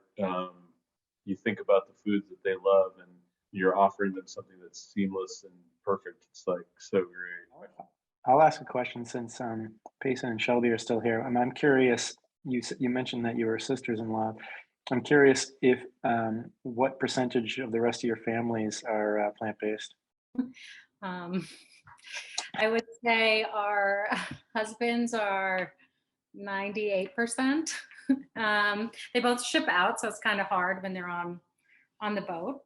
You think about the foods that they love, and you're offering them something that's seamless and perfect. It's like so great. I'll ask a question since Payson and Shelby are still here. I'm curious. You mentioned that you were sisters-in-law. I'm curious if what percentage of the rest of your families are plant-based? I would say our husbands are 98%. They both ship out, so it's kind of hard when they're on the boat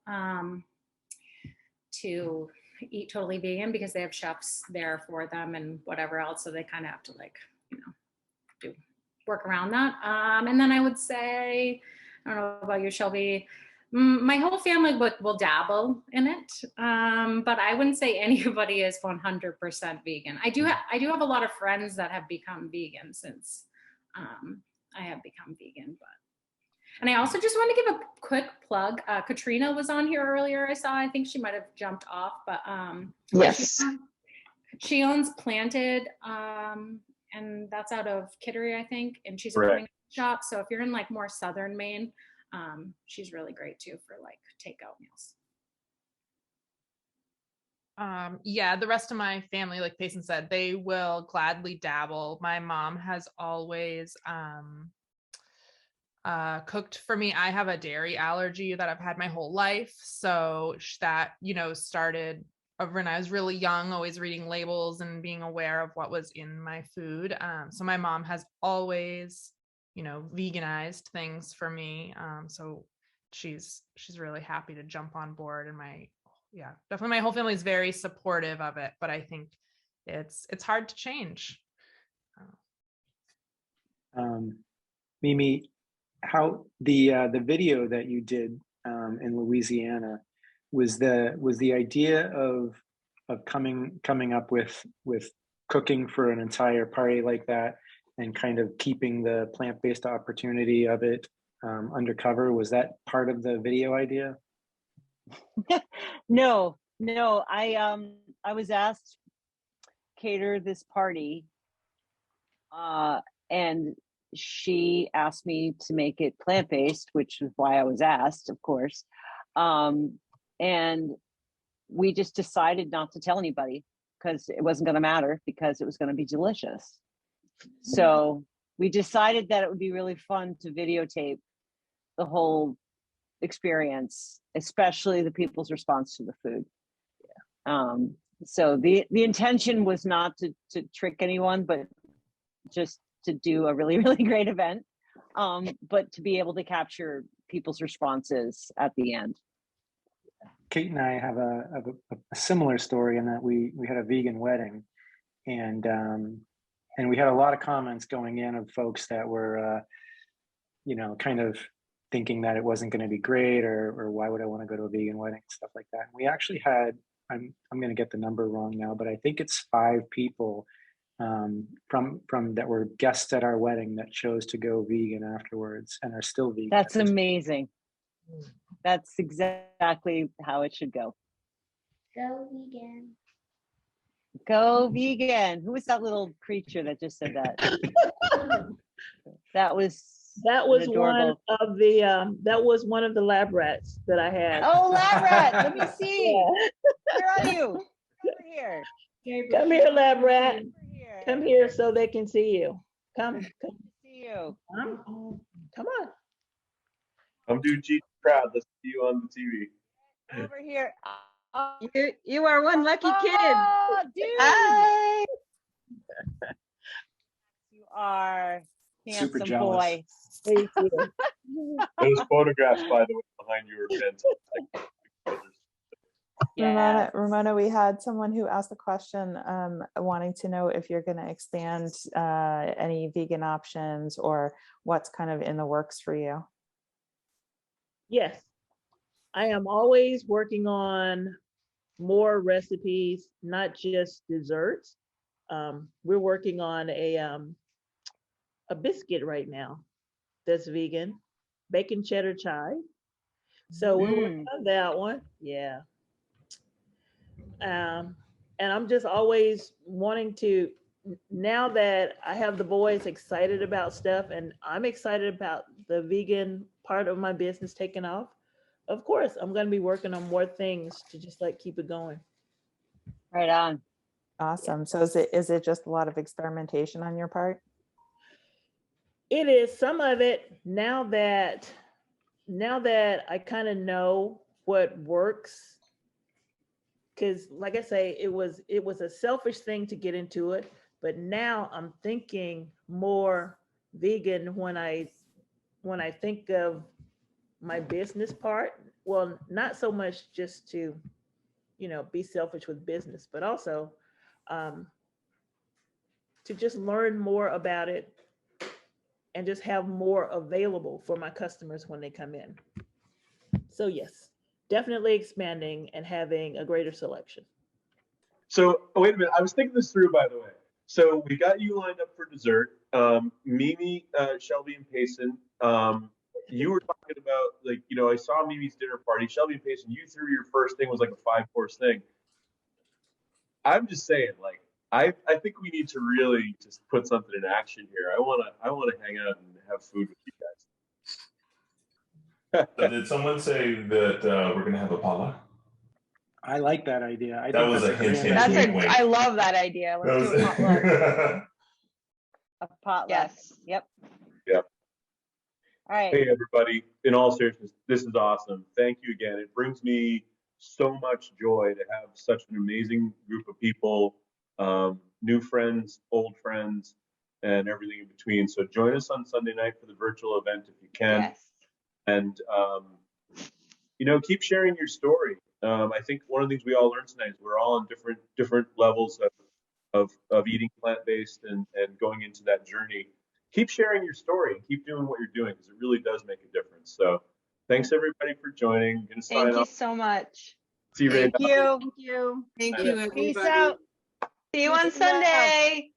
to eat totally vegan because they have chefs there for them and whatever else. So they kind of have to like, you know, do work around that. And then I would say, I don't know about you, Shelby, my whole family will dabble in it, but I wouldn't say anybody is 100% vegan. I do have a lot of friends that have become vegan since I have become vegan. But and I also just want to give a quick plug. Katrina was on here earlier. I think she might have jumped off, but Yes. she owns Planted, and that's out of Kittery, I think, and she's a Correct. morning shop. So if you're in like more southern Maine, she's really great too for like takeout meals. Yeah, the rest of my family, like Payson said, they will gladly dabble. My mom has always cooked for me. I have a dairy allergy that I've had my whole life. So that, you know, started when I was really young, always reading labels and being aware of what was in my food. So my mom has always, you know, veganized things for me. So she's really happy to jump on board, and definitely my whole family is very supportive of it, but I think it's hard to change. Mimi, how the video that you did in Louisiana was the idea of coming up with cooking for an entire party like that and kind of keeping the plant-based opportunity of it undercover? Was that part of the video idea? No. I was asked to cater this party, and she asked me to make it plant-based, which is why I was asked, of course. And we just decided not to tell anybody because it wasn't going to matter, because it was going to be delicious. So we decided that it would be really fun to videotape the whole experience, especially the people's response to the food. So the intention was not to trick anyone, but just to do a really, really great event, but to be able to capture people's responses at the end. Kate and I have a similar story in that we had a vegan wedding, and and we had a lot of comments going in of folks that were, you know, kind of thinking that it wasn't going to be great, or why would I want to go to a vegan wedding, stuff like that. And we actually had, I'm going to get the number wrong now, but I think it's 5 people from that were guests at our wedding that chose to go vegan afterwards and are still vegan. That's amazing. That's exactly how it should go. Go vegan. Go vegan. Who was that little creature that just said that? That was one adorable. of the that was one of the lab rats that I had. Oh, lab rat. Let me see. Yeah. Where are you? Over here. Come here, lab rat. Over here. Come here so they can see you. Come. See you. Come on. Come do G crowd. Let's see you on the TV. Over here. You are one lucky kid. Oh, dude. Hi. You are Super handsome jealous. boy. Thank you. Those photographs, by the way, behind you are fantastic. Yes. Ramona, we had someone who asked a question wanting to know if you're going to expand any vegan options or what's kind of in the works for you. Yes, I am always working on more recipes, not just desserts. We're working on a biscuit right now that's vegan, bacon cheddar chive. So we're working on that one. Yeah. And I'm just always wanting to, now that I have the boys excited about stuff and I'm excited about the vegan part of my business taking off, of course, I'm going to be working on more things to just like keep it going. Right on. Awesome. So is it just a lot of experimentation on your part? It is some of it now that I kind of know what works. Because like I say, it was a selfish thing to get into it, but now I'm thinking more vegan when I think of my business part. Well, not so much just to, you know, be selfish with business, but also to just learn more about it and just have more available for my customers when they come in. So yes, definitely expanding and having a greater selection. So wait a minute, I was thinking this through, by the way. So we got you lined up for dessert. Mimi, Shelby, and Payson. You were talking about, like, you know, I saw Mimi's dinner party. Shelby and Payson, you threw your first thing was like a 5-course thing. I'm just saying, like, I think we need to really just put something in action here. I wanna hang out and have food with you guys. So did someone say that we're gonna have a potluck? I like that idea. I That think was that's a hint, great hint, idea. That's wink, a, wink. I love that idea. Let's do a potluck. A potluck. Yes. Yep. Yep. All right. Hey, everybody. In all seriousness, this is awesome. Thank you again. It brings me so much joy to have such an amazing group of people, new friends, old friends, and everything in between. So join us on Sunday night for the virtual event if you can. Yes. And, you know, keep sharing your story. I think one of the things we all learned tonight is we're all on different levels of eating plant-based and going into that journey. Keep sharing your story and keep doing what you're doing because it really does make a difference. So thanks everybody for joining. I'm gonna sign Thank you off. so much. See you right Thank now. you. Thank you. Thank you, Peace everybody. out. See you on Peace and love. Sunday.